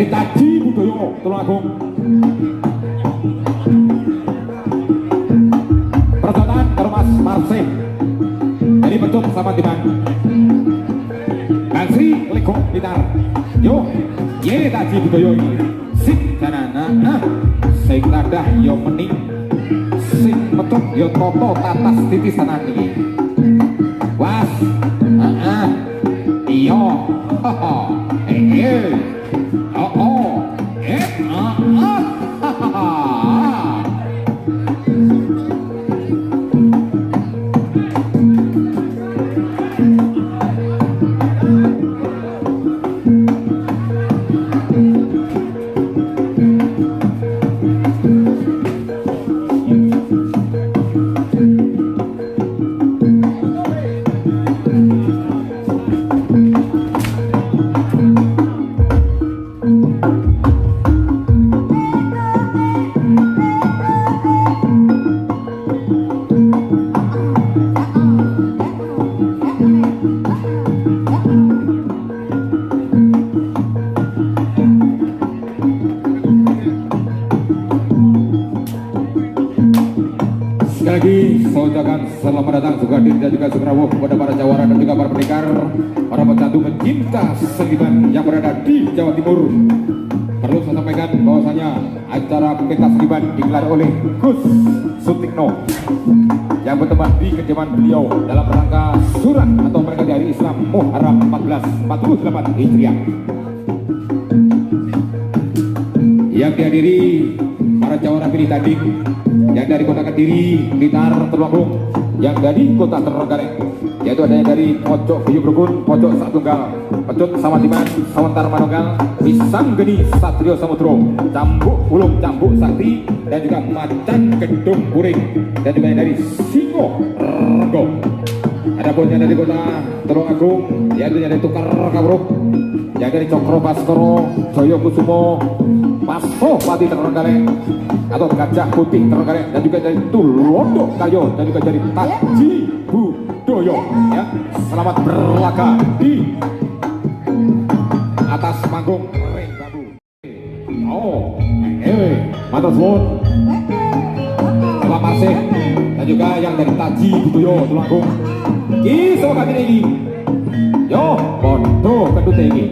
Taji Budoyo Tulungagung. Perjodohan karo Mas Marse. Jadi Pecut sama Diman. Kasri Lego Blitar. Yo, ye Taji Budoyo ini. Sik janana, sing tadah yo mening. Sing Pecut yo toto tatas titisanan iki. Was, iyo, haha, oh, oh, hahaha. Lagi saya ucapkan selamat datang juga dan juga segerawo kepada para jawara dan juga para pendekar, para pecandu pencinta seniman yang berada di Jawa Timur. Perlu saya sampaikan bahwasanya acara pentas seniman digelar oleh Gus Sutikno yang bertempat di kediaman beliau dalam rangka surat atau peringatan Hari Islam Muharram 1448 Hijriah yang dihadiri para jawara pilih tanding yang dari kota Kediri, Blitar, Tulungagung, yang dari kota Trenggalek, yaitu ada yang dari Pojok Buyub Rukun, Pojok Satunggal, Pecut sama Diman, Sawentar Manunggal, Pisang Geni, Satrio Samudro, Cambuk Ulung, Cambuk Sakti, dan juga Macan Gedung Kuring, dan juga yang dari Singo Rego. Adapun yang dari kota Tulungagung, yaitu yang dari Tukar Kawruk, yang dari Cokro Baskoro, Joyo Kusumo, Paso Pati Trenggalek, atau Gajah Putih Trenggalek, dan juga dari Tulondo Kayo, dan juga dari Taji Budoyo. Ya, selamat berlaga di atas panggung ring bambu. Oh, matur suwun Bapak Marsih, dan juga yang dari Taji Budoyo Tulungagung. Ki semua kami ini, yo bondo kedute ini.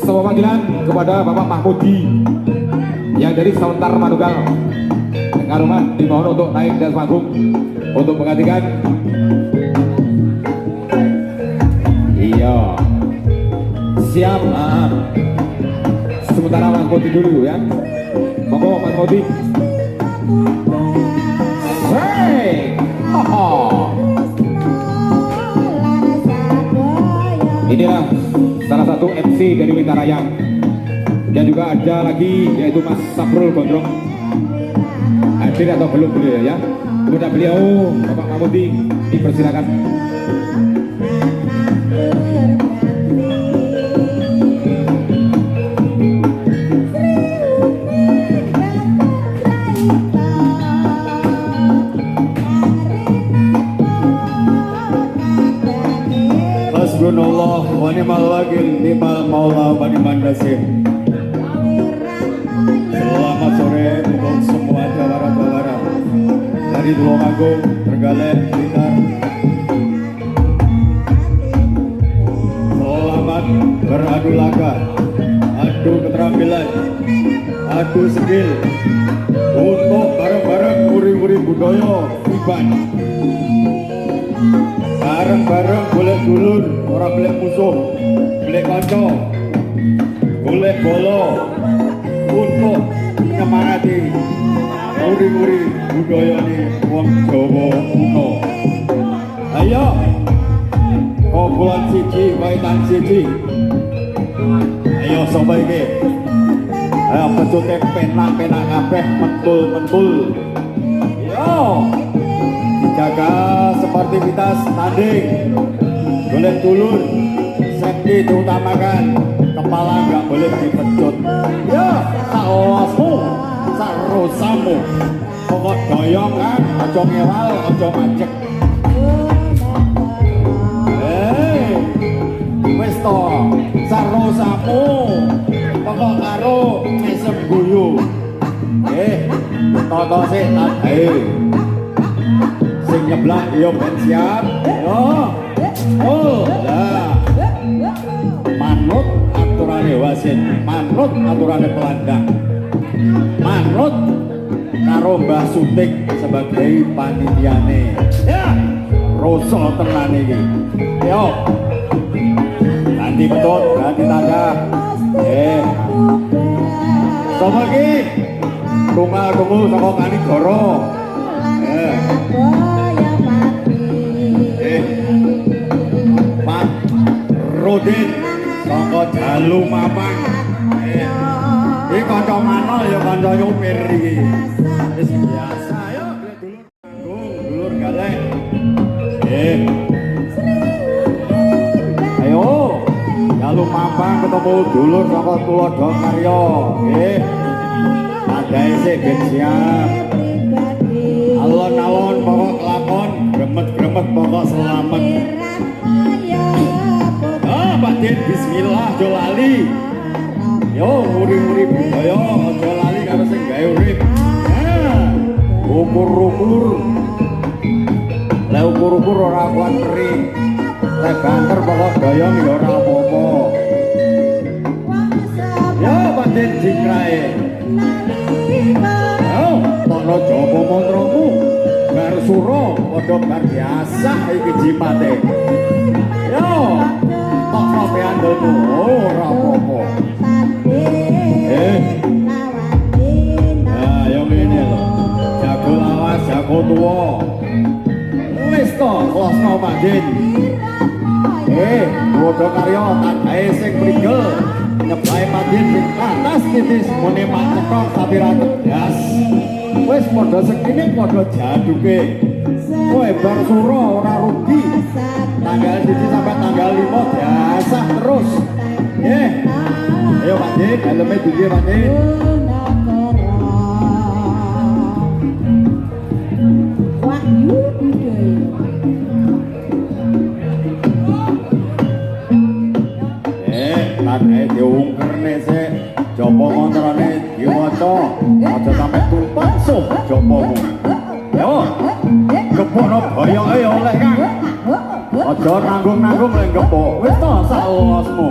Semua panggilan kepada Bapak Mahmudi yang dari Sawentar Manunggal. Karuman dimohon untuk naik dari panggung untuk menggantikan. Iya, siap. Sementara Mas Modi dulu ya. Monggo Mas Modi. Hey, inilah salah satu MC dari Witarayang. Dan juga ada lagi yaitu Mas Saprul Gondrong. Hadir atau belum beliau ya? Kemudian beliau Bapak Mahmudi dipersilakan. Hasbunallah wa ni'mal wakil, ni'mal maula wa ni'man nasir. Selamat sore untuk semua jawara-jawara dari Tulungagung, Trenggalek, Blitar. Selamat beradu laga, adu keterampilan, adu skill untuk bareng-bareng uri-uri budaya Iban. Bareng-bareng golek dulur, ora golek musuh, golek kanca, golek bolo untuk nyemangati uri-uri budaya ini wong Jawa kuno. Ayo kumpulan siji, waitan siji. Ayo sapa iki? Ayo pecute penak-penak kabeh, mentul-mentul. Yo dijaga sportivitas tanding, golek dulur, safety diutamakan, kepala nggak boleh dipecut. Ya, saosmu, sarosamu, pokok doyong kan, aja ngewal, aja macek. to sarosamu pokok karo mesem guyu toto sik tadae sing nyeblak yo ben siap yo oh lah manut aturane wasit manut aturane pelandang manut karo Mbah Sutik sebagai panitiane ya rasa tenan iki yo ganti betul ganti tanda sapa iki tunggal-tunggu saka Kanigoro Pak Rodin saka Jalu Mapang iki kanca manol ya kanca nyupir iki wis biasa yo dulur galek ayo Jalu Mapang ketemu dulur saka Tulodo Karya nggih adae sik ben siap alon-alon pokok kelakon gremet-gremet pokok selamat Pak Din bismillah aja lali yo urip-urip budaya aja lali karo sing gawe urip ukur-ukur lha ukur-ukur ora kuat peri lek banter pokok doyong ya ora apa-apa yo Pak Din jikrae yo tono jopo montromu bar suro padha bar biasa iki jipate yo tok sampean dulu ora apa-apa nah yo ngene lho jago lawas jago tuwa wis to losno Pak Din Tulodo Karya tadae sing prigel nyeblai Pak Din sing atas titis mune macetok sapiraket blas wis padha sekine padha jaduke kowe bar suro ora rugi tanggal 1 sampai tanggal 5 biasa terus ayo Pak Din daleme duwe Pak Din tadae diungkerne sik jopo montrone diwaca aja sampe tumpah suh jopomu yo gepokno boyoke oleh Kang aja nanggung-nanggung lek gepok wis to sak losmu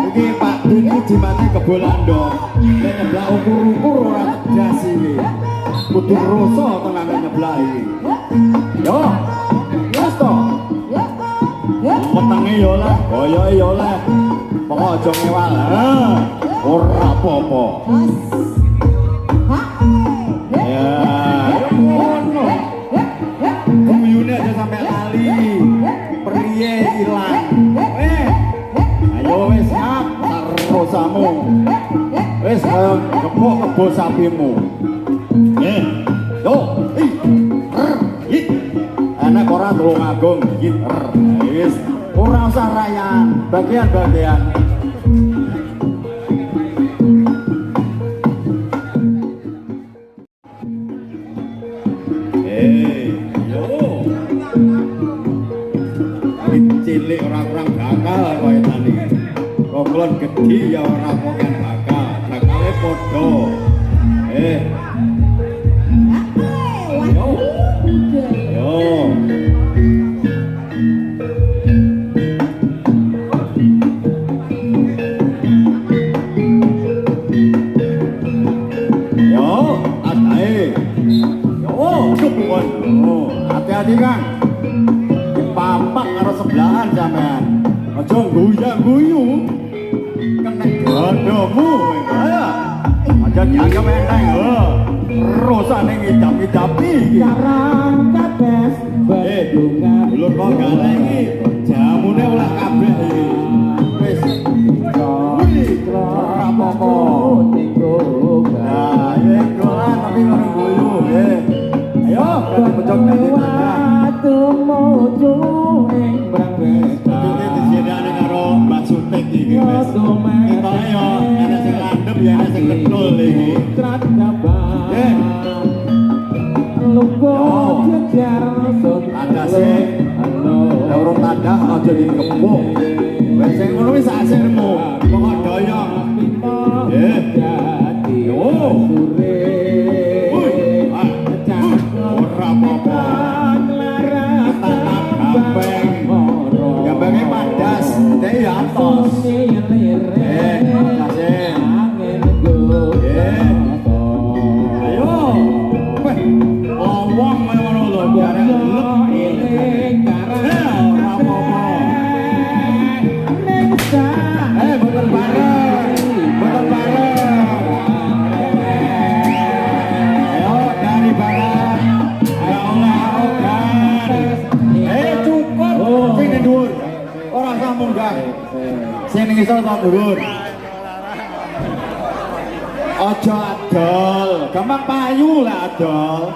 iki Pak Din iki jimate kebolando nek nyeblak ukur-ukur ora tegas iki kudu rasa tenan nyeblak iki yo wis to wetenge yo lah boyoke yo lah pokok aja ngewal ora apa-apa ya ngono guyune aja sampe lali priye ilang ayo wis siap tarosamu wis kaya gepok kebo sapimu yo enak ora tulung agung wis ora usah rayan bagian-bagian cilik ora kurang bakal kaya tani koklon gedhi ya ora kurang bakal bakale padha yo hati-hati Kang papak karo sebelahan sampean aja guyang-guyu kena dodomu aja dianggap enteng rosane ngidap-idapi Karang kabes bedungan dulur kok galek iki jamune oleh kabeh iki wis ora apa-apa nah ya dolan tapi ora guyu ayo pojok nanti tumuju ing brangwesta dijedane karo Mbak Sutik iki wis kita ayo ana sing landhep ya ana sing ketul iki lupa jejar ada sing wadah aja dikepuk. Wes sing ngono wis asirmu. Pokok doyong. Eh. Yo. Ora apa-apa. Gambangnya padas, dia ya atos. Ayo. Weh, lawang ngono lho, biar lep. Ora apa-apa. Boten bareng. Boten bareng. Ayo dari bareng. Ya Allah, ogan. Cukup. Sing ning dhuwur. Ora usah munggah. Sing ning isor tak dhuwur. Aja adol, gampang payu lah adol.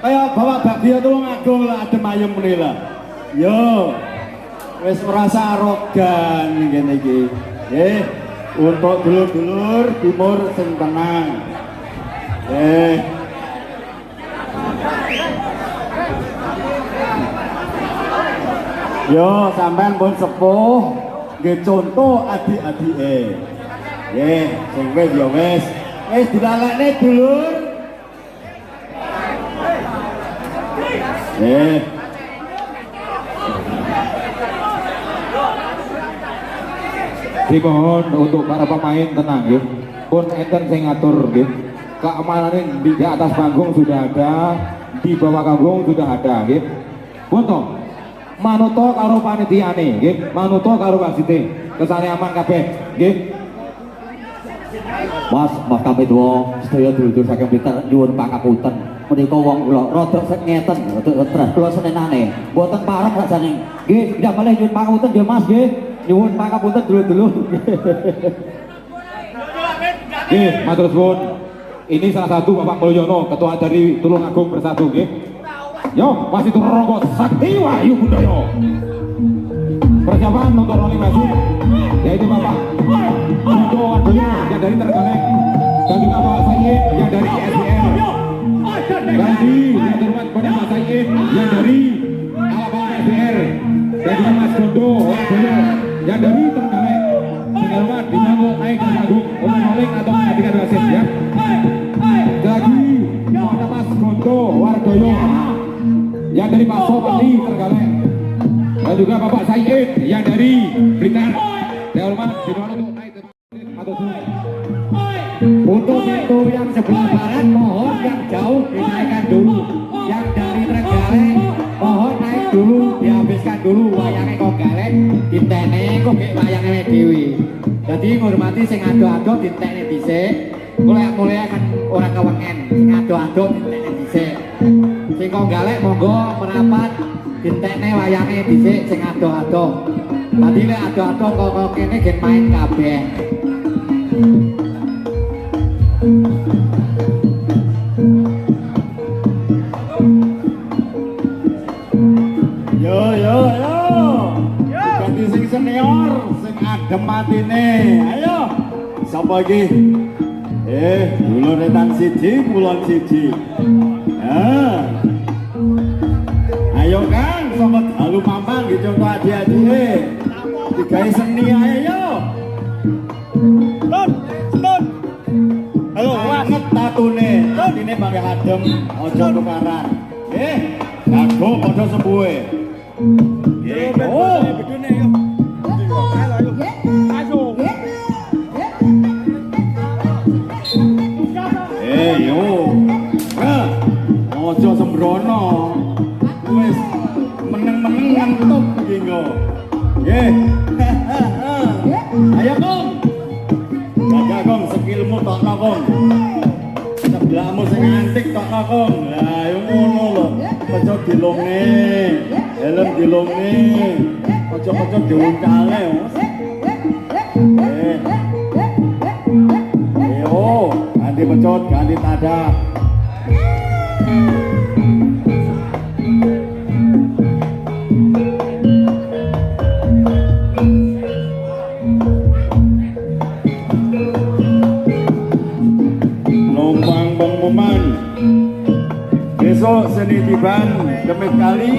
Kaya bawa bagia tulung agung lah adem ayem meni lah. Yo. Wis merasa arogan ngene iki. Untuk dulur-dulur timur sing tenang. Yo sampean pun sepuh nggih contoh adik-adike. Nggih, sing wis yo wis dilalekne dulur. Dimohon untuk para pemain tenang ya. Pun enten sing ngatur ya. Keamanan di atas panggung sudah ada, di bawah panggung sudah ada ya. Punto. Manuto karo panitiane nggih, manuto karo wasite. Kesane aman kabeh nggih. Mas kami dua sedaya dulur saking Blitar nyuwun pangapunten. Menika wong kula rada sek ngeten, rada stres kula senenane. Mboten pareng rasane. Nggih, tidak malih nyuwun pangapunten nggih Mas nggih. Nyuwun pangapunten dulur-dulur. Nggih, matur suwun. Ini salah satu Bapak Mulyono, ketua dari Tulungagung Bersatu nggih. Yo, masih Ronggo Sakti Wahyu Budaya. Persiapan untuk rolling maju, yaitu Bapak Ronggo Wardoyo yang dari Terenggalek dan juga Pak Sayyid yang dari SDM. Ganti yang terhormat pada Pak Sayyid yang dari Alabama SDR dan juga Mas Gondo Wardoyo yang dari Terenggalek. Terhormat disambut naik ke agung untuk rolling atau menghentikan wasit ya. Lagi pada Mas Gondo Wardoyo yang dari Pak Sopati Terenggalek dan juga Bapak Sayyid yang dari Blitar. Terhormat dimohon untuk naik ke atau Untuk pintu yang sebelah barat mohon yang jauh dinaikkan dulu. Yang dari Trenggalek mohon naik dulu, dihabiskan dulu wayangnya kok galek, ditene kok kayak wayangnya dewi. Jadi ngurmati sing ado-ado ditene dhisik. Mulai kan orang kewengen, sing ado-ado ditene dhisik. Sing kok galek monggo merapat ditene wayangnya dhisik sing ado-ado. Tadi lek ado-ado kok kene gen main kabeh. Yo. Ganti sing senior, sing adem atine. Ayo. Sapa iki? Dulur Retan siji, kulon siji. Ayo Kang, sapa dalu mampang iki contoh adik-adike. Digawe seni ae yo. Stun. Halo, banget tatune. Tatine mangke adem, aja tukaran. Lagu padha sembuhe. Ojo sembrono. Wis meneng-meneng ngentuk iki engko. Nggih. Ayo Kong. Gagah Kong skillmu tokno Kong. Sebelahmu sing antik tokno Kong. Lah yo ngono lho. Ojo dilungne. Helm dilungne. Ojo diuncale. Yo, ganti pecot, ganti tadak. Numpang pengumuman. Besok seni tiban Demit Kali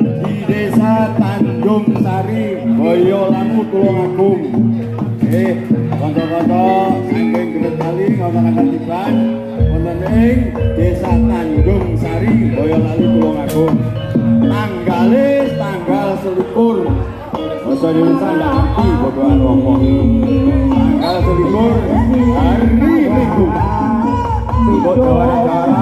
di Desa Tanjung Sari Boyolali Tulungagung. Kanca-kanca saking Gretali ngoten tiban wonten ing Desa Tanjung Sari Boyolali Tulungagung. Tanggal 21 basa Indonesia ndak ngerti bodo apa. Tanggal 21 hari Minggu. Bodo ora